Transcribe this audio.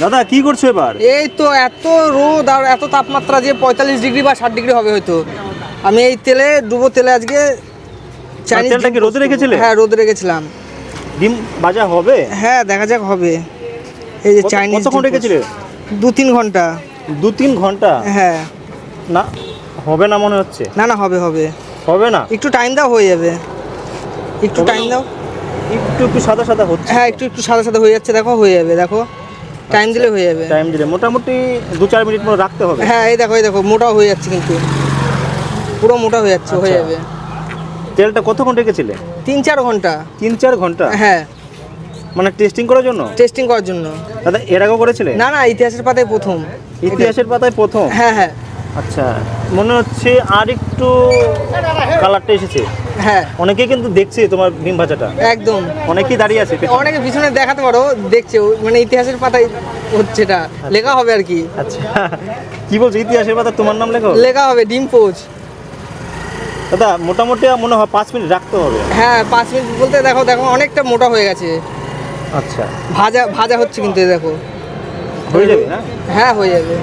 দাদা কি করছো এবার? এই তো এত রোদ আর এত তাপমাত্রা যে 45 ডিগ্রি বা 60 ডিগ্রি হবে হয়তো। আমি এই তেলে ডুবো তেলে আজকে চাইনিজ তেলটা কি রোদে রেখেছিলে? হ্যাঁ রোদে রেখেছিলাম। ডিম ভাজা হবে? হ্যাঁ দেখা যাক হবে। এই যে চাইনিজ কতক্ষণ রেখেছিলে? 2-3 ঘন্টা। 2-3 ঘন্টা? হ্যাঁ। না হবে না মনে হচ্ছে। না না হবে হবে। হবে না? একটু টাইম দাও হয়ে যাবে। একটু টাইম দাও। একটু একটু সাদা সাদা হচ্ছে। হ্যাঁ একটু একটু সাদা সাদা হয়ে যাচ্ছে, দেখো হয়ে যাবে, দেখো টাইম দিলে হয়ে যাবে। টাইম দিলে মোটামুটি 2-4 মিনিট মতো রাখতে হবে। হ্যাঁ এই দেখো মোটা হয়ে যাচ্ছে, কিন্তু পুরো মোটা হয়ে যাচ্ছে, হয়ে যাবে। তেলটা কতক্ষণ রেখেছিলে? 3-4 ঘন্টা। 3-4 ঘন্টা? হ্যাঁ মানে টেস্টিং করার জন্য? টেস্টিং করার জন্য। দাদা এর আগেও করেছিলে? না না ইতিহাসের পাতায় প্রথম। ইতিহাসের পাতায় প্রথম? হ্যাঁ হ্যাঁ আচ্ছা, মনে হচ্ছে আর একটু কালারটা এসেছে। হ্যাঁ অনেকেই কিন্তু দেখছে তোমার ডিম ভাজাটা, একদম। অনেকেই দাঁড়িয়ে আছে পেছনে। অনেকে পিছনে দেখাতে পারো, দেখছে মানে ইতিহাসের পাতায় হচ্ছে, এটা লেখা হবে আর কি। আচ্ছা কি বলছো, ইতিহাসের পাতা তোমার নাম লেখো? লেখা হবে ডিম পোচ। দাদা মোটামুটি মনে হয় 5 মিনিট রাখতে হবে। হ্যাঁ 5 মিনিট বলতে দেখো দেখো অনেকটা মোটা হয়ে গেছে। আচ্ছা ভাজা ভাজা হচ্ছে কিন্তু, এই দেখো হয়ে যাবে না? হ্যাঁ হয়ে যাবে।